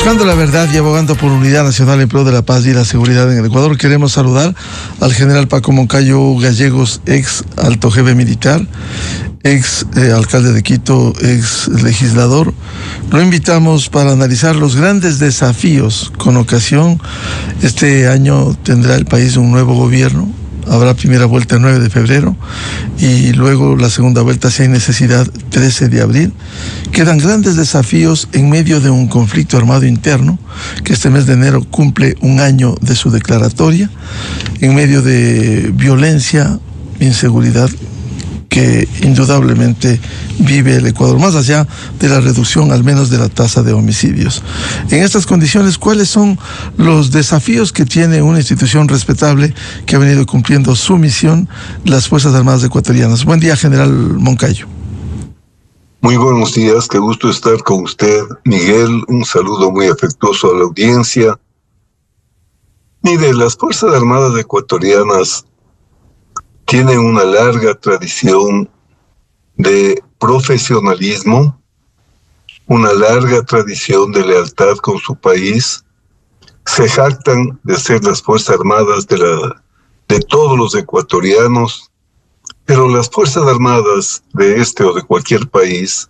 Buscando la verdad y abogando por unidad nacional en pro de la paz y la seguridad en el Ecuador, queremos saludar al general Paco Moncayo Gallegos, ex alto jefe militar, ex alcalde de Quito, ex legislador. Lo invitamos para analizar los grandes desafíos con ocasión. Este año tendrá el país un nuevo gobierno. Habrá primera vuelta el 9 de febrero y luego la segunda vuelta, si hay necesidad, 13 de abril. Quedan grandes desafíos en medio de un conflicto armado interno que este mes de enero cumple un año de su declaratoria, en medio de violencia, inseguridad que indudablemente vive el Ecuador, más allá de la reducción al menos de la tasa de homicidios. En estas condiciones, ¿cuáles son los desafíos que tiene una institución respetable que ha venido cumpliendo su misión, las Fuerzas Armadas ecuatorianas? Buen día, general Moncayo. Muy buenos días, qué gusto estar con usted, Miguel. Un saludo muy afectuoso a la audiencia. Mire, las Fuerzas Armadas ecuatorianas tienen una larga tradición de profesionalismo, una larga tradición de lealtad con su país. Se jactan de ser las Fuerzas Armadas de todos los ecuatorianos, pero las Fuerzas Armadas de este o de cualquier país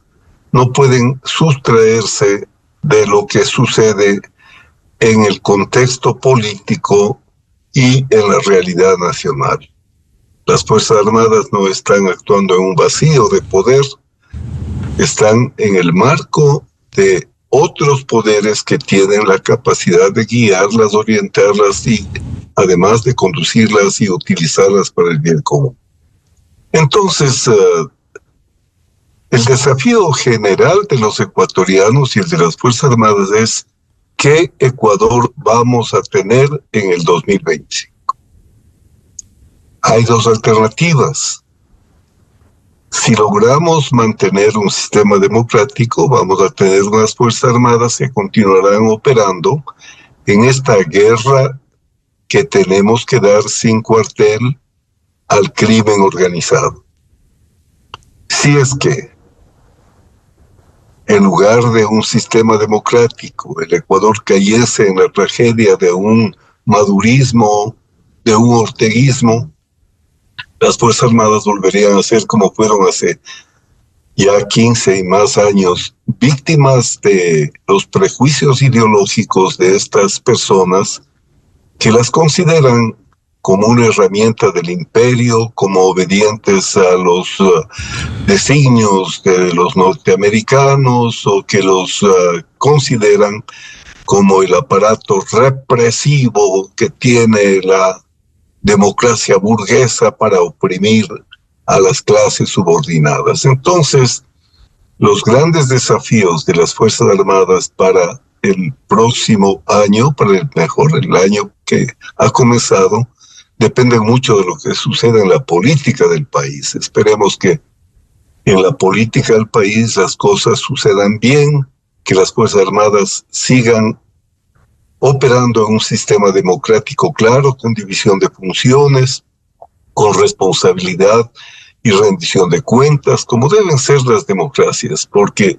no pueden sustraerse de lo que sucede en el contexto político y en la realidad nacional. Las Fuerzas Armadas no están actuando en un vacío de poder, están en el marco de otros poderes que tienen la capacidad de guiarlas, orientarlas y además de conducirlas y utilizarlas para el bien común. Entonces, el desafío general de los ecuatorianos y el de las Fuerzas Armadas es ¿qué Ecuador vamos a tener en el 2025? Hay dos alternativas. Si logramos mantener un sistema democrático, vamos a tener unas Fuerzas Armadas que continuarán operando en esta guerra que tenemos que dar sin cuartel al crimen organizado. Si es que, en lugar de un sistema democrático, el Ecuador cayese en la tragedia de un madurismo, de un orteguismo, las Fuerzas Armadas volverían a ser como fueron hace ya 15 y más años, víctimas de los prejuicios ideológicos de estas personas que las consideran como una herramienta del imperio, como obedientes a los designios de los norteamericanos, o que los consideran como el aparato represivo que tiene la democracia burguesa para oprimir a las clases subordinadas. Entonces, los grandes desafíos de las Fuerzas Armadas para el próximo año, para el año que ha comenzado, dependen mucho de lo que suceda en la política del país. Esperemos que en la política del país las cosas sucedan bien, que las Fuerzas Armadas sigan operando en un sistema democrático claro, con división de funciones, con responsabilidad y rendición de cuentas, como deben ser las democracias, porque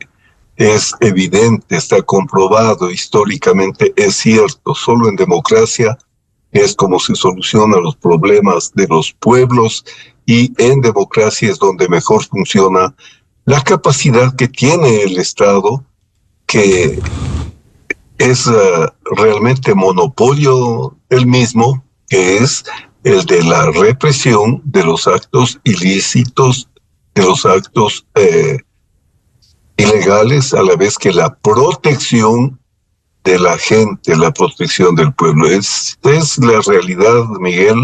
es evidente, está comprobado históricamente, es cierto, solo en democracia es como se solucionan los problemas de los pueblos, y en democracia es donde mejor funciona la capacidad que tiene el Estado, que es realmente monopolio el mismo, que es el de la represión de los actos ilícitos, de los actos ilegales, a la vez que la protección de la gente, la protección del pueblo. Es la realidad, Miguel.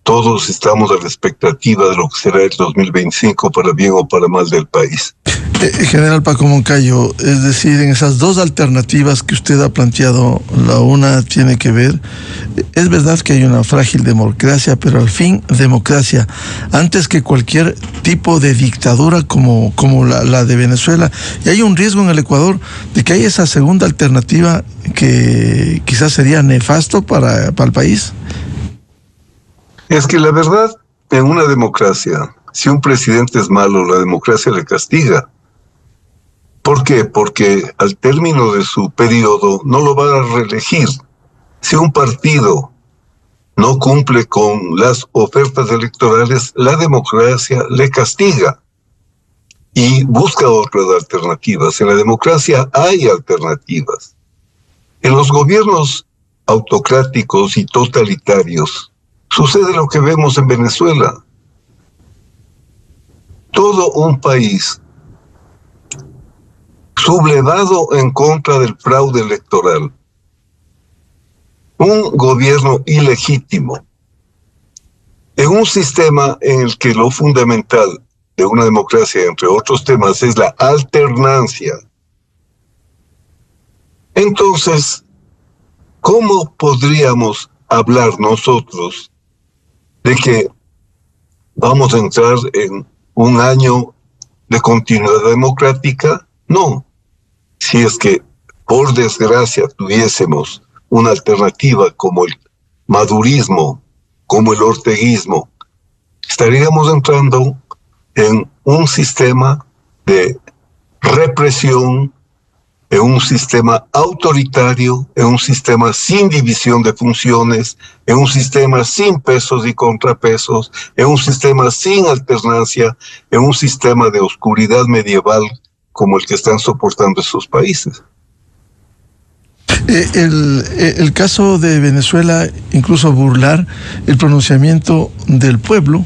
Todos estamos a la expectativa de lo que será el 2025 para bien o para mal del país. General Paco Moncayo, es decir, en esas dos alternativas que usted ha planteado, la una tiene que ver, es verdad que hay una frágil democracia, pero al fin democracia, antes que cualquier tipo de dictadura como la de Venezuela. Y hay un riesgo en el Ecuador de que haya esa segunda alternativa que quizás sería nefasto para el país. Es que la verdad, en una democracia, si un presidente es malo, la democracia le castiga. ¿Por qué? Porque al término de su periodo no lo va a reelegir. Si un partido no cumple con las ofertas electorales, la democracia le castiga y busca otras alternativas. En la democracia hay alternativas. En los gobiernos autocráticos y totalitarios sucede lo que vemos en Venezuela. Todo un país sublevado en contra del fraude electoral. Un gobierno ilegítimo. En un sistema en el que lo fundamental de una democracia, entre otros temas, es la alternancia. Entonces, ¿cómo podríamos hablar nosotros de que vamos a entrar en un año de continuidad democrática? No. Si es que, por desgracia, tuviésemos una alternativa como el madurismo, como el orteguismo, estaríamos entrando en un sistema de represión, en un sistema autoritario, en un sistema sin división de funciones, en un sistema sin pesos y contrapesos, en un sistema sin alternancia, en un sistema de oscuridad medieval como el que están soportando esos países. El caso de Venezuela, incluso burlar el pronunciamiento del pueblo,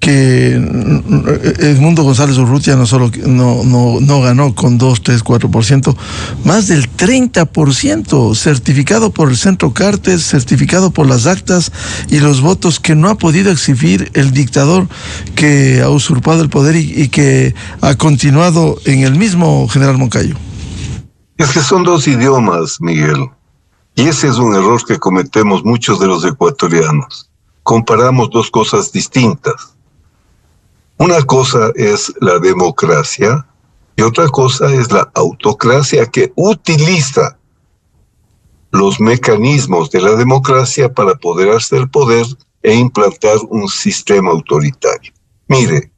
que Edmundo González Urrutia no ganó con 2, 3, 4%, más del 30%, certificado por el Centro Cartes, certificado por las actas y los votos que no ha podido exhibir el dictador que ha usurpado el poder y que ha continuado en el mismo general Moncayo. Es que son dos idiomas, Miguel, y ese es un error que cometemos muchos de los ecuatorianos. Comparamos dos cosas distintas. Una cosa es la democracia y otra cosa es la autocracia, que utiliza los mecanismos de la democracia para apoderarse del poder e implantar un sistema autoritario. Mire,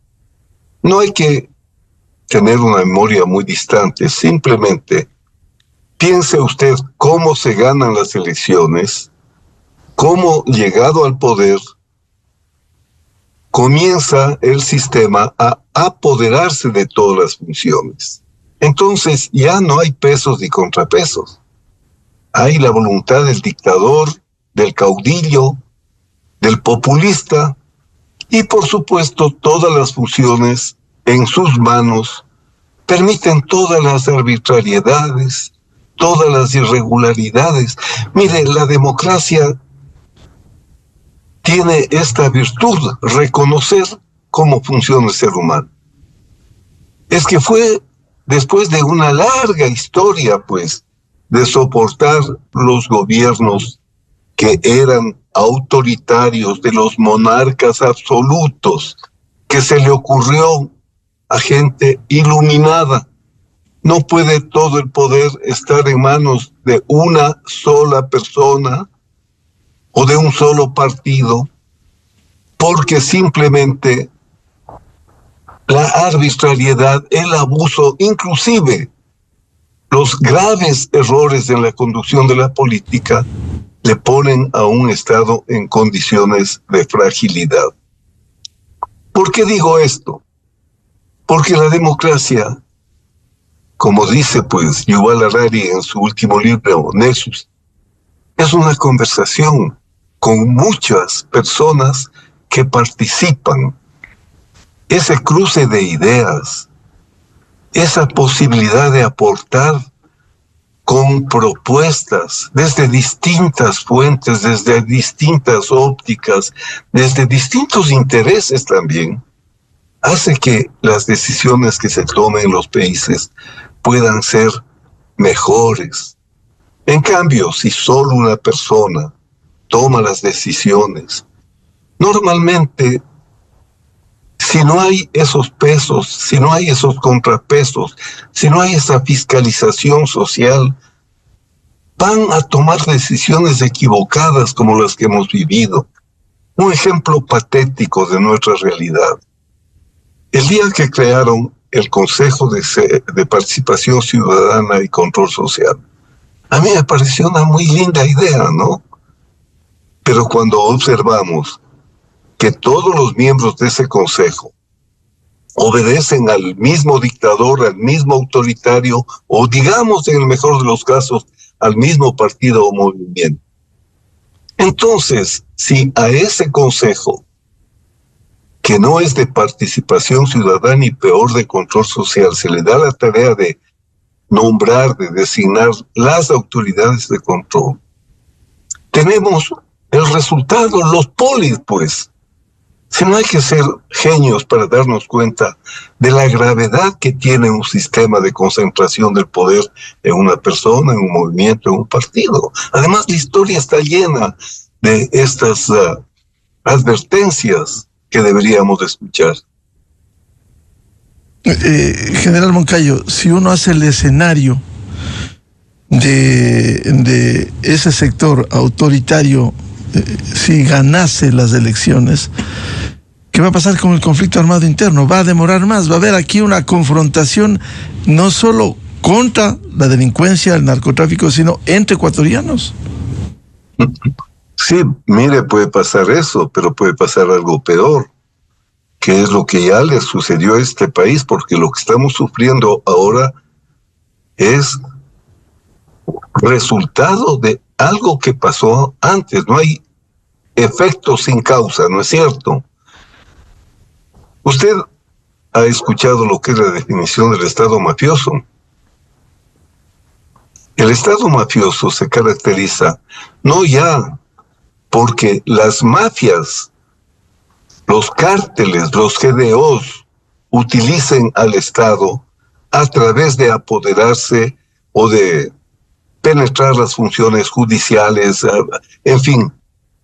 no hay que tener una memoria muy distante, simplemente piense usted cómo se ganan las elecciones, cómo, llegado al poder, comienza el sistema a apoderarse de todas las funciones. Entonces ya no hay pesos ni contrapesos. Hay la voluntad del dictador, del caudillo, del populista y, por supuesto, todas las funciones en sus manos permiten todas las arbitrariedades, todas las irregularidades. Mire, la democracia tiene esta virtud, reconocer cómo funciona el ser humano. Es que fue después de una larga historia, pues, de soportar los gobiernos que eran autoritarios, de los monarcas absolutos, que se le ocurrió a gente iluminada. No puede todo el poder estar en manos de una sola persona o de un solo partido, porque simplemente la arbitrariedad, el abuso, inclusive los graves errores en la conducción de la política, le ponen a un Estado en condiciones de fragilidad. ¿Por qué digo esto? Porque la democracia, como dice pues Yuval Harari en su último libro, Nexus, es una conversación con muchas personas que participan. Ese cruce de ideas, esa posibilidad de aportar con propuestas desde distintas fuentes, desde distintas ópticas, desde distintos intereses también, hace que las decisiones que se tomen en los países puedan ser mejores. En cambio, si solo una persona toma las decisiones, normalmente, si no hay esos pesos, si no hay esos contrapesos, si no hay esa fiscalización social, van a tomar decisiones equivocadas como las que hemos vivido. Un ejemplo patético de nuestra realidad. El día que crearon el Consejo de Participación Ciudadana y Control Social. A mí me pareció una muy linda idea, ¿no? Pero cuando observamos que todos los miembros de ese consejo obedecen al mismo dictador, al mismo autoritario, o digamos en el mejor de los casos, al mismo partido o movimiento. Entonces, si a ese consejo, que no es de participación ciudadana y peor de control social, se le da la tarea de nombrar, de designar las autoridades de control, tenemos el resultado, los polis, pues. Si no hay que ser genios para darnos cuenta de la gravedad que tiene un sistema de concentración del poder en una persona, en un movimiento, en un partido. Además, la historia está llena de estas advertencias que deberíamos escuchar. General Moncayo, si uno hace el escenario de ese sector autoritario, si ganase las elecciones, ¿qué va a pasar con el conflicto armado interno? Va a demorar más, va a haber aquí una confrontación no solo contra la delincuencia, el narcotráfico, sino entre ecuatorianos. Sí, mire, puede pasar eso, pero puede pasar algo peor, que es lo que ya le sucedió a este país, porque lo que estamos sufriendo ahora es resultado de algo que pasó antes. No hay efecto sin causa, ¿no es cierto? Usted ha escuchado lo que es la definición del Estado mafioso. El Estado mafioso se caracteriza no ya porque las mafias, los cárteles, los GDOs utilicen al Estado a través de apoderarse o de penetrar las funciones judiciales, en fin.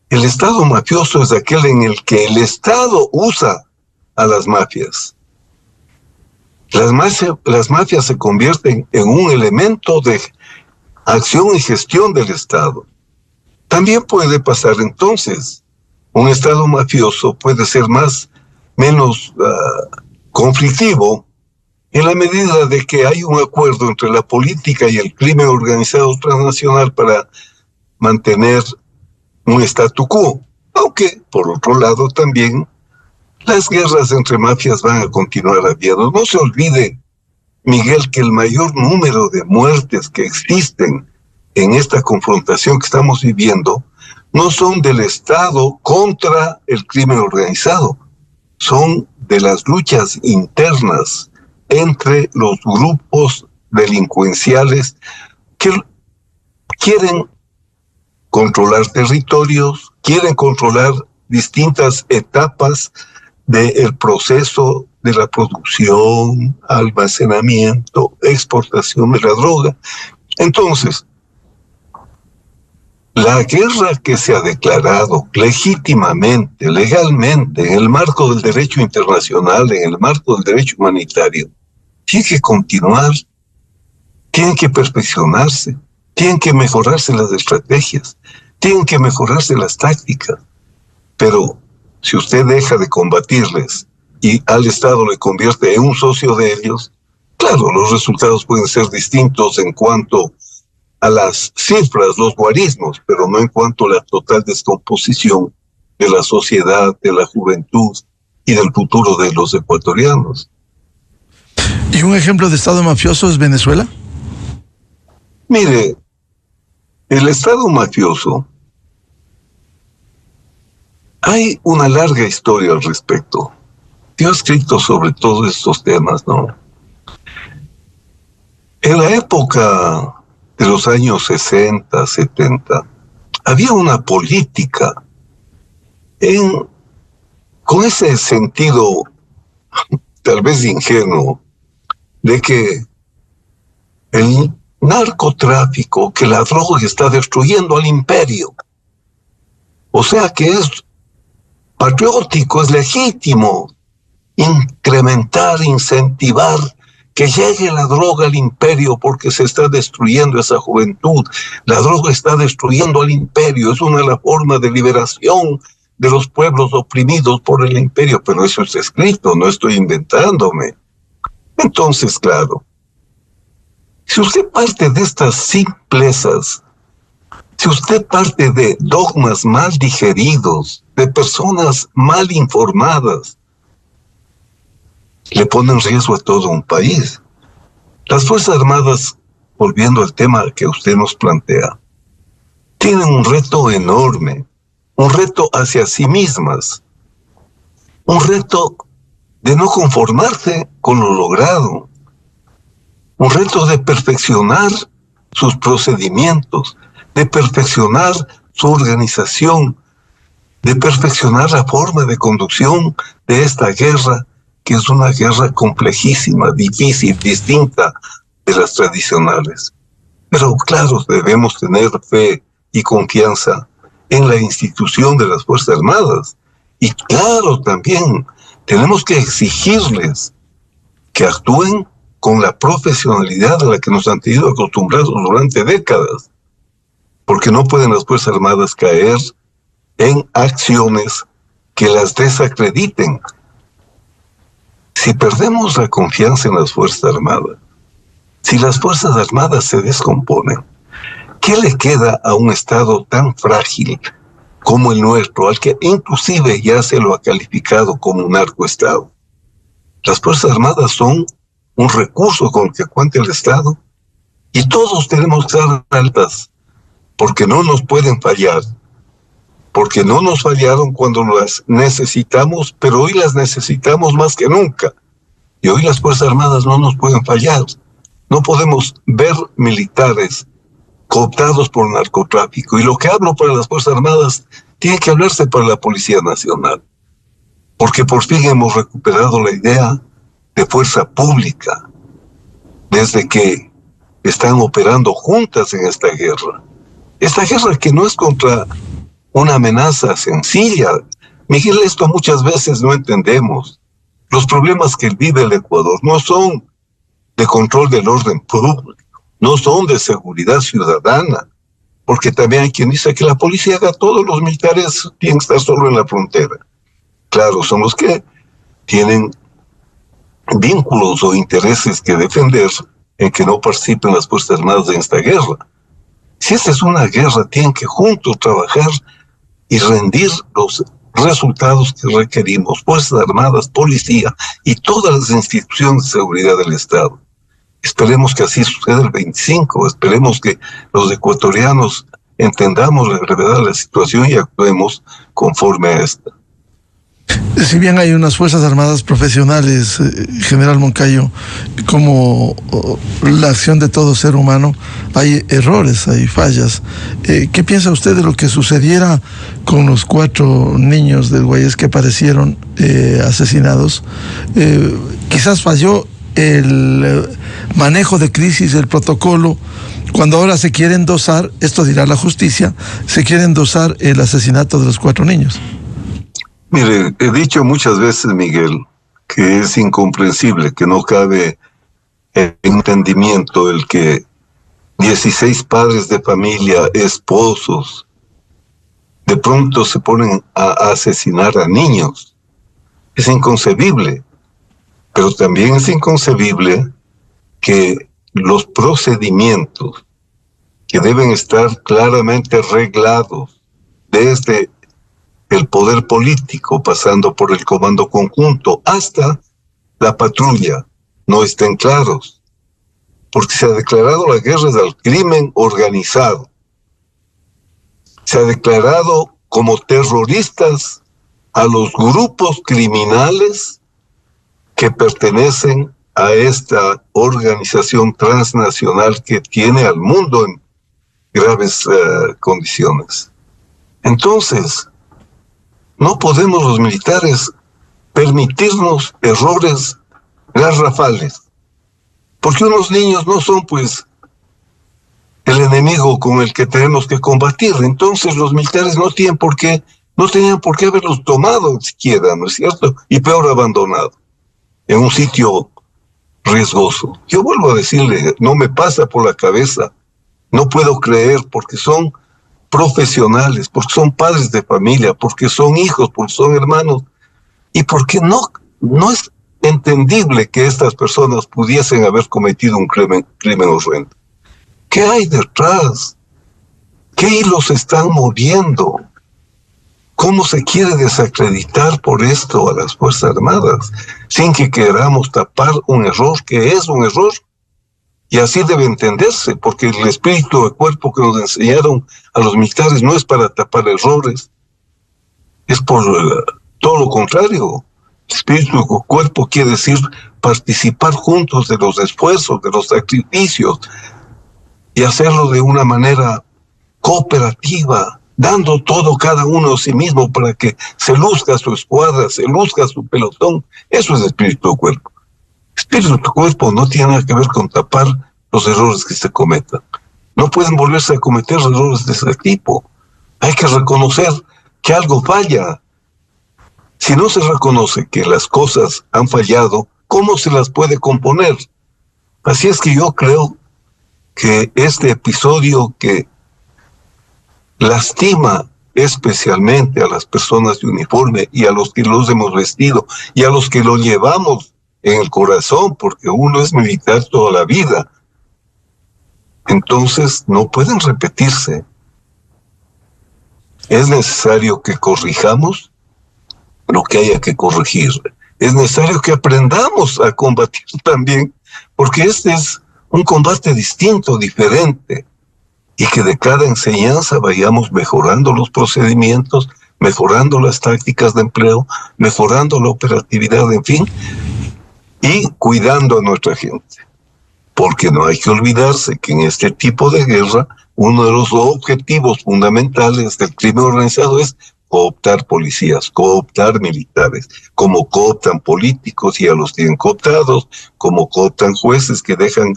El Estado mafioso es aquel en el que el Estado usa a las mafias. Las mafias se convierten en un elemento de acción y gestión del Estado. También puede pasar entonces, un Estado mafioso puede ser menos conflictivo en la medida de que hay un acuerdo entre la política y el crimen organizado transnacional para mantener un statu quo. Aunque, por otro lado, también las guerras entre mafias van a continuar habiendo. No se olvide, Miguel, que el mayor número de muertes que existen en esta confrontación que estamos viviendo no son del Estado contra el crimen organizado, son de las luchas internas entre los grupos delincuenciales que quieren controlar territorios, quieren controlar distintas etapas del proceso de la producción, almacenamiento, exportación de la droga. Entonces, la guerra que se ha declarado legítimamente, legalmente, en el marco del derecho internacional, en el marco del derecho humanitario, tiene que continuar, tiene que perfeccionarse, tienen que mejorarse las estrategias, tienen que mejorarse las tácticas. Pero si usted deja de combatirles y al Estado le convierte en un socio de ellos, claro, los resultados pueden ser distintos en cuanto a las cifras, los guarismos, pero no en cuanto a la total descomposición de la sociedad, de la juventud y del futuro de los ecuatorianos. ¿Y un ejemplo de Estado mafioso es Venezuela? Mire, el Estado mafioso, hay una larga historia al respecto. Yo he escrito sobre todos estos temas, ¿no? En la época de los años 60, 70, había una política con ese sentido tal vez ingenuo de que el narcotráfico, que la droga está destruyendo al imperio. O sea que es patriótico, es legítimo incrementar, incentivar que llegue la droga al imperio porque se está destruyendo esa juventud. La droga está destruyendo al imperio, es una forma de liberación de los pueblos oprimidos por el imperio, pero eso está escrito, no estoy inventándome. Entonces, claro, si usted parte de estas simplezas, si usted parte de dogmas mal digeridos, de personas mal informadas, le pone en riesgo a todo un país. Las Fuerzas Armadas, volviendo al tema que usted nos plantea, tienen un reto enorme, un reto hacia sí mismas, un reto de no conformarse con lo logrado, un reto de perfeccionar sus procedimientos, de perfeccionar su organización, de perfeccionar la forma de conducción de esta guerra, que es una guerra complejísima, difícil, distinta de las tradicionales. Pero claro, debemos tener fe y confianza en la institución de las Fuerzas Armadas. Y claro, también tenemos que exigirles que actúen con la profesionalidad a la que nos han tenido acostumbrados durante décadas, porque no pueden las Fuerzas Armadas caer en acciones que las desacrediten. Si perdemos la confianza en las Fuerzas Armadas, si las Fuerzas Armadas se descomponen, ¿qué le queda a un Estado tan frágil como el nuestro, al que inclusive ya se lo ha calificado como un narcoestado? Las Fuerzas Armadas son un recurso con el que cuenta el Estado y todos tenemos que estar altas, porque no nos pueden fallar, porque no nos fallaron cuando las necesitamos, pero hoy las necesitamos más que nunca. Y hoy las Fuerzas Armadas no nos pueden fallar. No podemos ver militares cooptados por narcotráfico. Y lo que hablo para las Fuerzas Armadas tiene que hablarse para la Policía Nacional, porque por fin hemos recuperado la idea de fuerza pública desde que están operando juntas en esta guerra. Esta guerra que no es contra una amenaza sencilla. Miguel, esto muchas veces no entendemos. Los problemas que vive el Ecuador no son de control del orden público, no son de seguridad ciudadana, porque también hay quien dice que la policía haga todo, los militares tienen que estar solo en la frontera. Claro, son los que tienen vínculos o intereses que defender en que no participen las Fuerzas Armadas en esta guerra. Si esta es una guerra, tienen que juntos trabajar y rendir los resultados que requerimos, Fuerzas Armadas, policía y todas las instituciones de seguridad del Estado. Esperemos que así suceda el 25, esperemos que los ecuatorianos entendamos la gravedad de la situación y actuemos conforme a esta. Si bien hay unas Fuerzas Armadas profesionales, General Moncayo, como la acción de todo ser humano, hay errores, hay fallas. ¿Qué piensa usted de lo que sucediera con los 4 niños del Guayas que aparecieron asesinados? Quizás falló el manejo de crisis, el protocolo, cuando ahora se quiere endosar, esto dirá la justicia, se quiere endosar el asesinato de los 4 niños. Mire, he dicho muchas veces, Miguel, que es incomprensible, que no cabe en entendimiento el que 16 padres de familia, esposos, de pronto se ponen a asesinar a niños. Es inconcebible, pero también es inconcebible que los procedimientos que deben estar claramente reglados desde el poder político, pasando por el comando conjunto, hasta la patrulla, no estén claros, porque se ha declarado la guerra del crimen organizado, se ha declarado como terroristas a los grupos criminales que pertenecen a esta organización transnacional que tiene al mundo en graves condiciones. Entonces, no podemos los militares permitirnos errores garrafales, porque unos niños no son pues el enemigo con el que tenemos que combatir. Entonces los militares no tenían por qué haberlos tomado siquiera, ¿no es cierto? Y peor abandonado en un sitio riesgoso. Yo vuelvo a decirle, no me pasa por la cabeza, no puedo creer, porque son profesionales, porque son padres de familia, porque son hijos, porque son hermanos, y porque no es entendible que estas personas pudiesen haber cometido un crimen horrendo. ¿Qué hay detrás? ¿Qué hilos están moviendo? ¿Cómo se quiere desacreditar por esto a las Fuerzas Armadas sin que queramos tapar un error que es un error? Y así debe entenderse, porque el espíritu de cuerpo que nos enseñaron a los militares no es para tapar errores, es por todo lo contrario. El espíritu de cuerpo quiere decir participar juntos de los esfuerzos, de los sacrificios, y hacerlo de una manera cooperativa, dando todo cada uno de sí mismo para que se luzca su escuadra, se luzca su pelotón. Eso es espíritu de cuerpo. Espíritu de cuerpo no tiene nada que ver con tapar los errores que se cometan. No pueden volverse a cometer errores de ese tipo. Hay que reconocer que algo falla. Si no se reconoce que las cosas han fallado, ¿cómo se las puede componer? Así es que yo creo que este episodio que lastima especialmente a las personas de uniforme y a los que los hemos vestido y a los que lo llevamos en el corazón, porque uno es militar toda la vida, entonces no pueden repetirse. Es necesario que corrijamos lo que haya que corregir. Es necesario que aprendamos a combatir también, porque este es un combate distinto, diferente, y que de cada enseñanza vayamos mejorando los procedimientos, mejorando las tácticas de empleo, mejorando la operatividad, en fin, y cuidando a nuestra gente. Porque no hay que olvidarse que en este tipo de guerra, uno de los objetivos fundamentales del crimen organizado es cooptar policías, cooptar militares, como cooptan políticos y ya los tienen cooptados, como cooptan jueces que dejan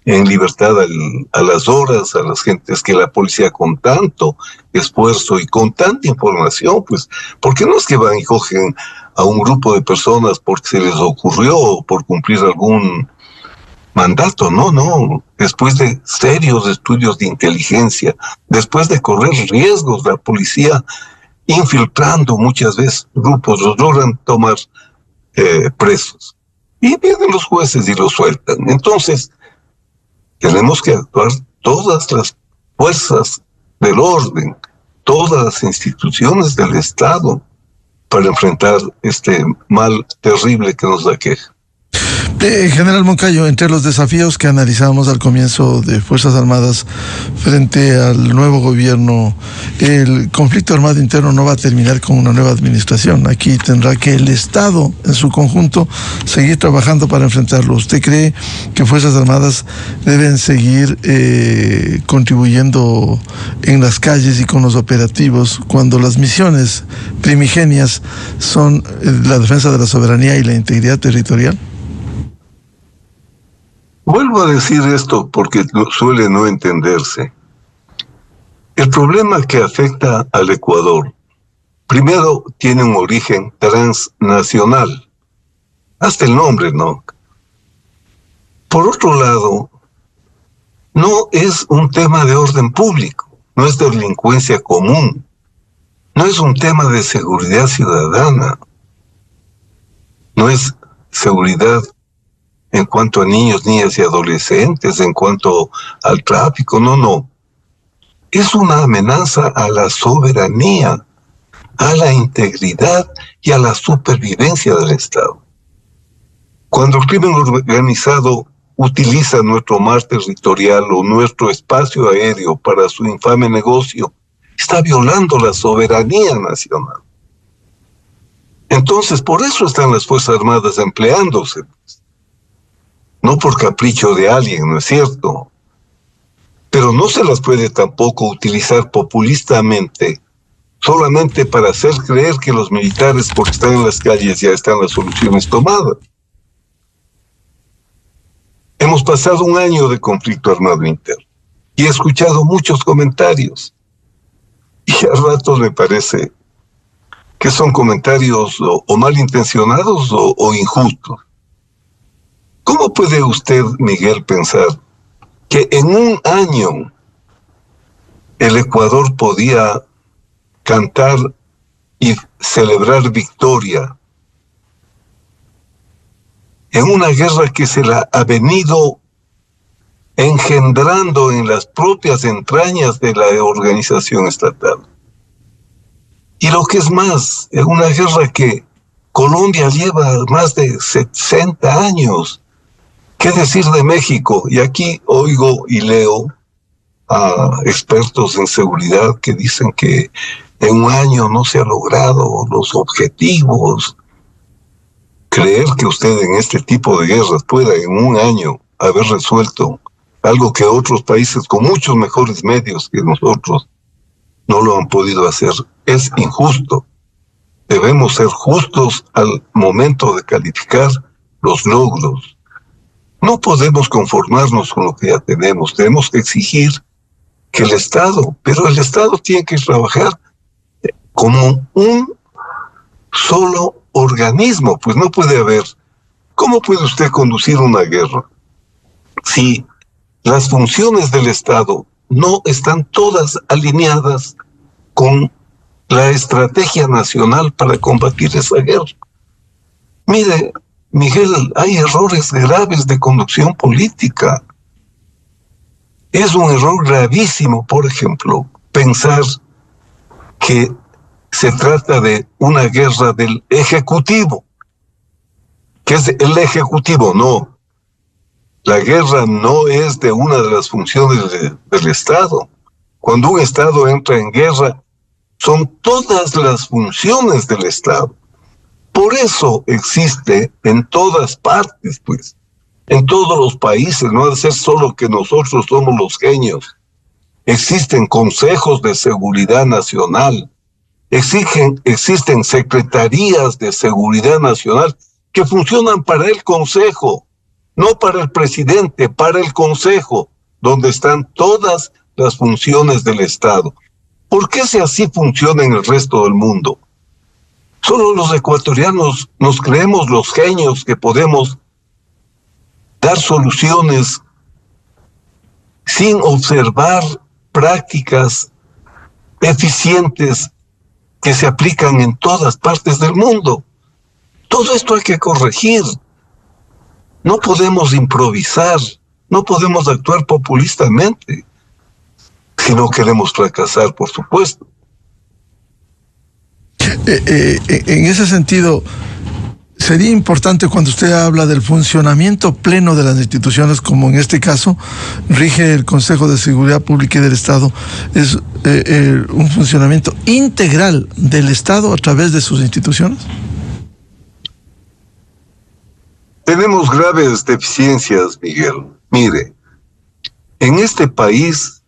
en libertad a las horas, a las gentes que la policía con tanto esfuerzo y con tanta información, pues, porque no es que van y cogen a un grupo de personas porque se les ocurrió o por cumplir algún mandato, no, después de serios estudios de inteligencia, después de correr riesgos, la policía infiltrando muchas veces grupos, los logran tomar presos. Y vienen los jueces y los sueltan. Entonces, tenemos que actuar todas las fuerzas del orden, todas las instituciones del Estado para enfrentar este mal terrible que nos aqueja. General Moncayo, entre los desafíos que analizamos al comienzo de Fuerzas Armadas frente al nuevo gobierno, el conflicto armado interno no va a terminar con una nueva administración. Aquí tendrá que el Estado en su conjunto seguir trabajando para enfrentarlo. ¿Usted cree que Fuerzas Armadas deben seguir contribuyendo en las calles y con los operativos cuando las misiones primigenias son la defensa de la soberanía y la integridad territorial? Vuelvo a decir esto porque suele no entenderse. El problema que afecta al Ecuador, primero, tiene un origen transnacional. Hasta el nombre, ¿no? Por otro lado, no es un tema de orden público, no es de delincuencia común, no es un tema de seguridad ciudadana, no es seguridad en cuanto a niños, niñas y adolescentes, en cuanto al tráfico, no. Es una amenaza a la soberanía, a la integridad y a la supervivencia del Estado. Cuando el crimen organizado utiliza nuestro mar territorial o nuestro espacio aéreo para su infame negocio, está violando la soberanía nacional. Entonces, por eso están las Fuerzas Armadas empleándose. No por capricho de alguien, ¿no es cierto? Pero no se las puede tampoco utilizar populistamente, solamente para hacer creer que los militares, porque están en las calles, ya están las soluciones tomadas. Hemos pasado un año de conflicto armado interno y he escuchado muchos comentarios. Y a ratos me parece que son comentarios o malintencionados o injustos. ¿Cómo puede usted, Miguel, pensar que en un año el Ecuador podía cantar y celebrar victoria en una guerra que se la ha venido engendrando en las propias entrañas de la organización estatal. Y lo que es más, es una guerra que Colombia lleva más de 60 años. ¿Qué decir de México? Y aquí oigo y leo a expertos en seguridad que dicen que en un año no se han logrado los objetivos. Creer que usted en este tipo de guerras pueda en un año haber resuelto algo que otros países con muchos mejores medios que nosotros no lo han podido hacer es injusto. Debemos ser justos al momento de calificar los logros. No podemos conformarnos con lo que ya tenemos. Tenemos que exigir que el Estado, pero el Estado tiene que trabajar como un solo organismo, pues no puede haber. ¿Cómo puede usted conducir una guerra si las funciones del Estado no están todas alineadas con la estrategia nacional para combatir esa guerra? Mire, Miguel, hay errores graves de conducción política. Es un error gravísimo, por ejemplo, pensar que se trata de una guerra del Ejecutivo. ¿Qué es el Ejecutivo? No. La guerra no es de una de las funciones del Estado. Cuando un Estado entra en guerra, son todas las funciones del Estado. Por eso existe en todas partes, pues, en todos los países, no ha de ser solo que nosotros somos los genios. Existen consejos de seguridad nacional, existen secretarías de seguridad nacional que funcionan para el Consejo, no para el presidente, para el Consejo, donde están todas las funciones del Estado. ¿Por qué si así funciona en el resto del mundo? Solo los ecuatorianos nos creemos los genios que podemos dar soluciones sin observar prácticas eficientes que se aplican en todas partes del mundo. Todo esto hay que corregir. No podemos improvisar, no podemos actuar populistamente si no queremos fracasar, por supuesto. En ese sentido, sería importante cuando usted habla del funcionamiento pleno de las instituciones, como en este caso rige el Consejo de Seguridad Pública y del Estado, es un funcionamiento integral del Estado a través de sus instituciones. Tenemos graves deficiencias, Miguel. Mire, en este país,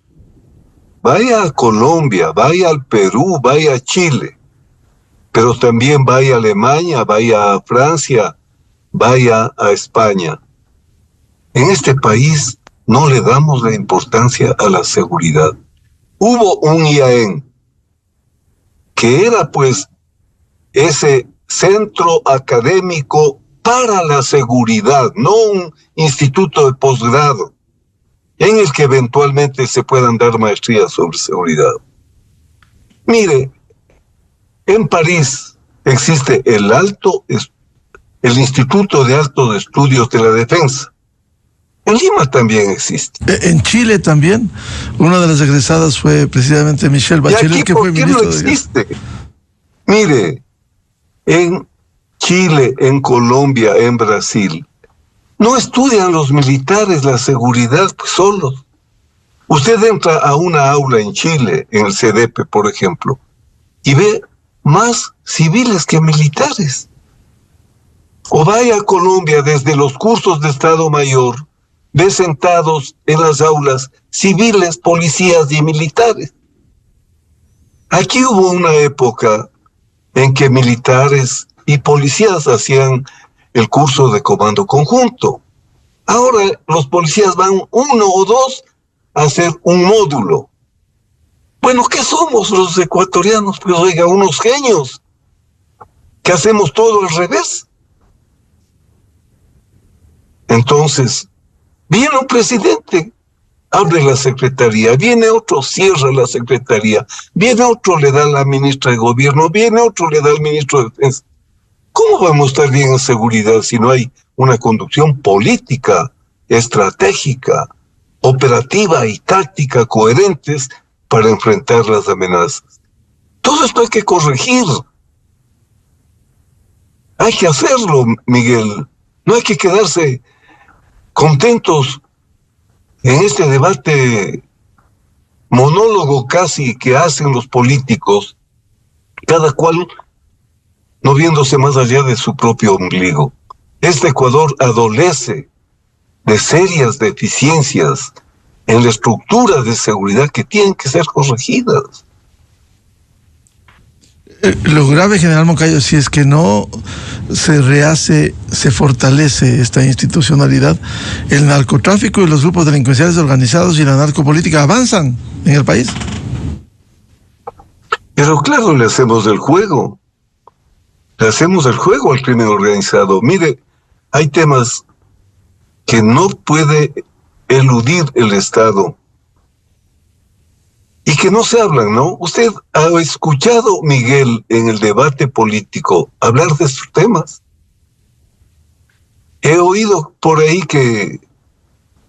vaya a Colombia, vaya al Perú, vaya a Chile, pero también vaya a Alemania, vaya a Francia, vaya a España. En este país no le damos la importancia a la seguridad. Hubo un IAEN, que era pues ese centro académico para la seguridad, no un instituto de posgrado, en el que eventualmente se puedan dar maestrías sobre seguridad. Mire, en París existe el Instituto de Altos Estudios de la Defensa. En Lima también existe. En Chile también. Una de las egresadas fue precisamente Michelle Bachelet, ¿Y aquí que fue ministro no existe? Mire, en Chile, en Colombia, en Brasil, no estudian los militares la seguridad pues, solos. Usted entra a una aula en Chile, en el CDP, por ejemplo, y ve más civiles que militares. O vaya a Colombia desde los cursos de Estado Mayor, ve sentados en las aulas civiles, policías y militares. Aquí hubo una época en que militares y policías hacían el curso de comando conjunto. Ahora los policías van uno o dos a hacer un módulo. Bueno, ¿qué somos los ecuatorianos? Pues oiga, unos genios, que hacemos todo al revés. Entonces, viene un presidente, abre la secretaría, viene otro, cierra la secretaría, viene otro, le da a la ministra de gobierno, viene otro, le da al ministro de defensa. ¿Cómo vamos a estar bien en seguridad si no hay una conducción política, estratégica, operativa y táctica coherentes para enfrentar las amenazas. Todo esto hay que corregir. Hay que hacerlo, Miguel. No hay que quedarse contentos en este debate monólogo casi que hacen los políticos, cada cual no viéndose más allá de su propio ombligo. Este Ecuador adolece de serias deficiencias en la estructura de seguridad que tienen que ser corregidas. Lo grave, general Moncayo, si es que no se rehace, se fortalece esta institucionalidad, el narcotráfico y los grupos delincuenciales organizados y la narcopolítica avanzan en el país. Pero claro, le hacemos el juego. Le hacemos el juego al crimen organizado. Mire, hay temas que no puede eludir el Estado y que no se hablan, ¿no? Usted ha escuchado, Miguel, en el debate político hablar de estos temas. He oído por ahí que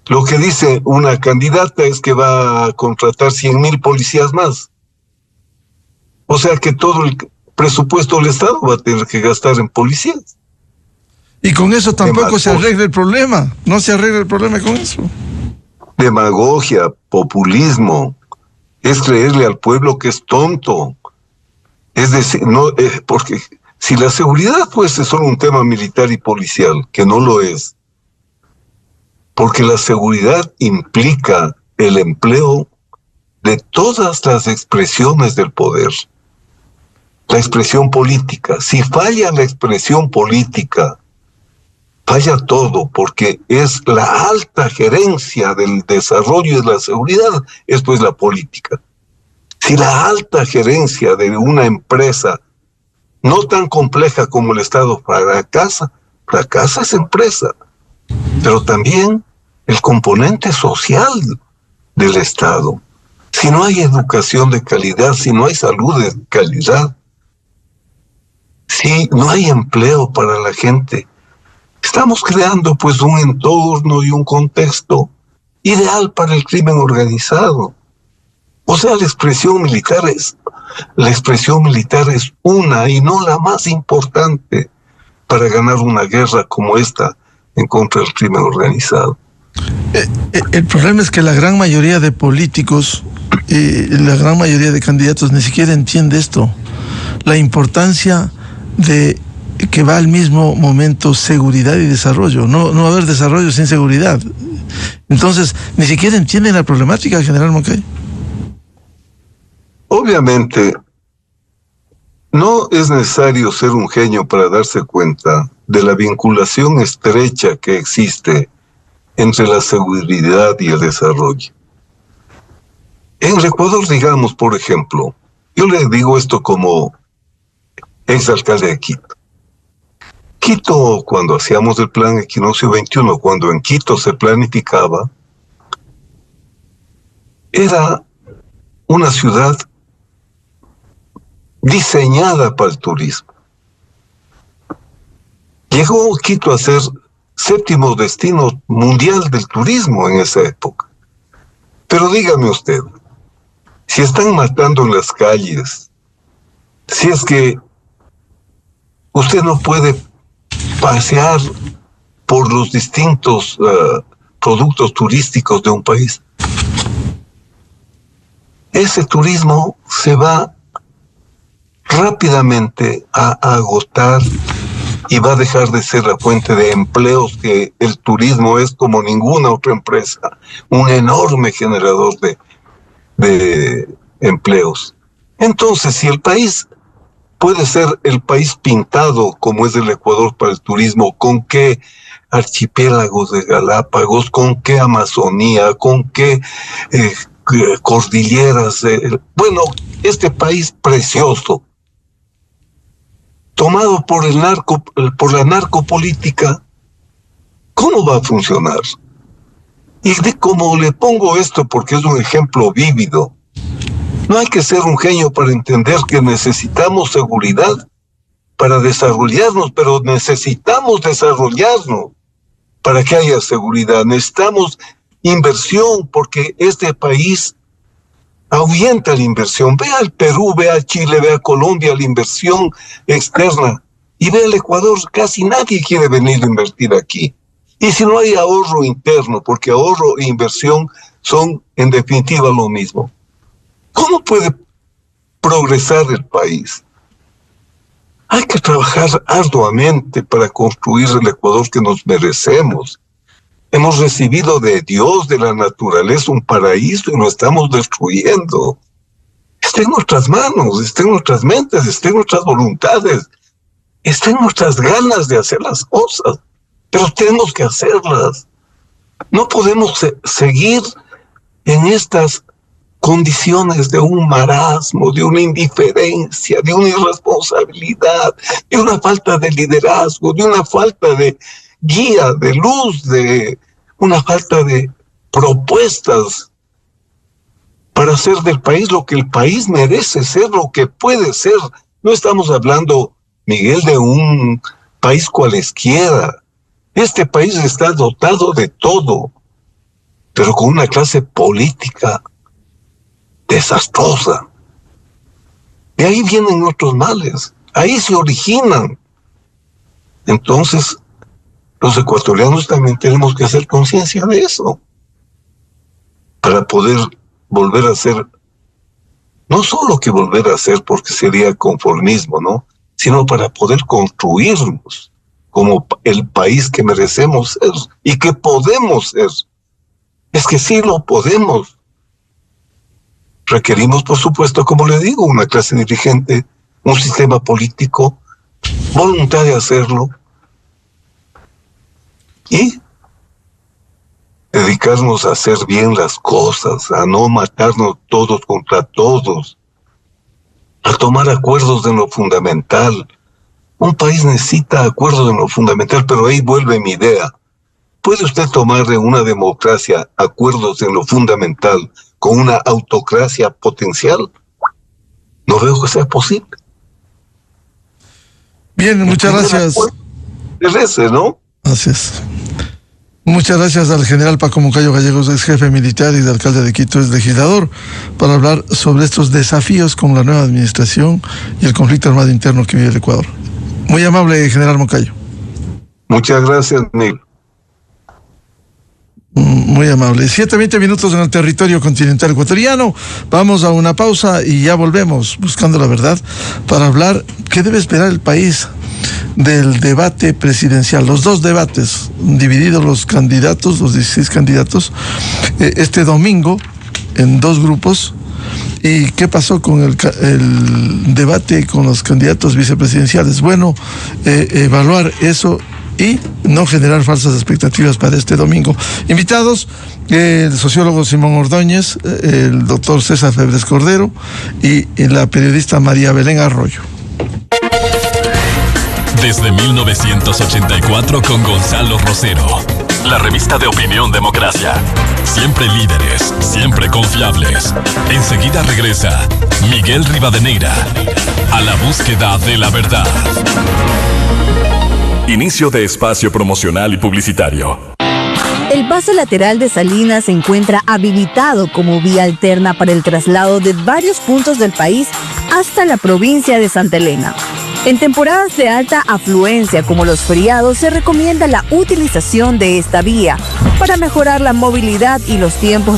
lo que dice una candidata es que va a contratar 100,000 policías más. O sea que todo el presupuesto del Estado va a tener que gastar en policías. Y con eso tampoco se arregla el problema. No se arregla el problema con eso. Demagogia, populismo, es creerle al pueblo que es tonto. Es decir, no, porque si la seguridad fuese solo un tema militar y policial, que no lo es, porque la seguridad implica el empleo de todas las expresiones del poder. La expresión política. Si falla la expresión política, falla todo, porque es la alta gerencia del desarrollo y de la seguridad, esto es la política. Si la alta gerencia de una empresa, no tan compleja como el Estado, fracasa esa empresa, pero también el componente social del Estado. Si no hay educación de calidad, si no hay salud de calidad, si no hay empleo para la gente, estamos creando pues un entorno y un contexto ideal para el crimen organizado. O sea, la expresión militar es una y no la más importante para ganar una guerra como esta en contra del crimen organizado. El problema es que la gran mayoría de políticos y la gran mayoría de candidatos ni siquiera entiende esto. La importancia de que va al mismo momento seguridad y desarrollo. No va a haber desarrollo sin seguridad. Entonces, ni siquiera entienden la problemática, general Moncayo. Obviamente, no es necesario ser un genio para darse cuenta de la vinculación estrecha que existe entre la seguridad y el desarrollo. En el Ecuador, digamos, por ejemplo, yo le digo esto como exalcalde de Quito. Quito, cuando hacíamos el plan Equinoccio 21, cuando en Quito se planificaba, era una ciudad diseñada para el turismo. Llegó Quito a ser séptimo destino mundial del turismo en esa época. Pero dígame usted, si están matando en las calles, si es que usted no puede pasear por los distintos productos turísticos de un país, ese turismo se va rápidamente a agotar y va a dejar de ser la fuente de empleos que el turismo es como ninguna otra empresa, un enorme generador de empleos. Entonces, si el país puede ser el país pintado como es el Ecuador para el turismo, ¿con qué archipiélagos de Galápagos, con qué Amazonía, con qué cordilleras? Bueno, este país precioso, tomado por la narcopolítica, ¿cómo va a funcionar? Y como le pongo esto porque es un ejemplo vívido, no hay que ser un genio para entender que necesitamos seguridad para desarrollarnos, pero necesitamos desarrollarnos. para que haya seguridad. Necesitamos inversión, porque este país ahuyenta la inversión. Ve al Perú, ve a Chile, ve a Colombia, la inversión externa. Y ve al Ecuador, casi nadie quiere venir a invertir aquí. Y si no hay ahorro interno, porque ahorro e inversión son en definitiva lo mismo, ¿cómo puede progresar el país? Hay que trabajar arduamente para construir el Ecuador que nos merecemos. Hemos recibido de Dios, de la naturaleza, un paraíso y lo estamos destruyendo. Está en nuestras manos, está en nuestras mentes, está en nuestras voluntades, está en nuestras ganas de hacer las cosas, pero tenemos que hacerlas. No podemos seguir en estas condiciones de un marasmo, de una indiferencia, de una irresponsabilidad, de una falta de liderazgo, de una falta de guía, de luz, de una falta de propuestas para hacer del país lo que el país merece ser, lo que puede ser. No estamos hablando, Miguel, de un país cualesquiera. Este país está dotado de todo, pero con una clase política desastrosa. De ahí vienen nuestros males, ahí se originan. Entonces, los ecuatorianos también tenemos que hacer conciencia de eso, para poder volver a ser, no solo que volver a ser porque sería conformismo, ¿no?, sino para poder construirnos como el país que merecemos ser y que podemos ser. Es que sí lo podemos. Requerimos, por supuesto, como le digo, una clase dirigente, un sistema político, voluntad de hacerlo y dedicarnos a hacer bien las cosas, a no matarnos todos contra todos, a tomar acuerdos de lo fundamental. Un país necesita acuerdos en lo fundamental, pero ahí vuelve mi idea. ¿Puede usted tomar de una democracia acuerdos en lo fundamental con una autocracia potencial? No veo que sea posible. Bien, muchas gracias. Es ese, ¿no? Así es. Muchas gracias al general Paco Moncayo Gallegos, ex jefe militar y de alcalde de Quito, ex legislador, para hablar sobre estos desafíos con la nueva administración y el conflicto armado interno que vive el Ecuador. Muy amable, general Moncayo. Muchas gracias, Neil. Muy amable. 7:20 minutos en el territorio continental ecuatoriano. Vamos a una pausa y ya volvemos buscando la verdad para hablar qué debe esperar el país del debate presidencial. Los dos debates, divididos los candidatos, los 16 candidatos, este domingo en dos grupos. ¿Y qué pasó con el debate con los candidatos vicepresidenciales? Bueno, evaluar eso y no generar falsas expectativas para este domingo. Invitados, el sociólogo Simón Ordóñez, el doctor César Febres Cordero y la periodista María Belén Arroyo. Desde 1984 con Gonzalo Rosero, la revista de opinión Democracia. Siempre líderes, siempre confiables. Enseguida regresa Miguel Rivadeneira a la búsqueda de la verdad. Inicio de espacio promocional y publicitario. El paso lateral de Salinas se encuentra habilitado como vía alterna para el traslado de varios puntos del país hasta la provincia de Santa Elena. En temporadas de alta afluencia como los feriados se recomienda la utilización de esta vía para mejorar la movilidad y los tiempos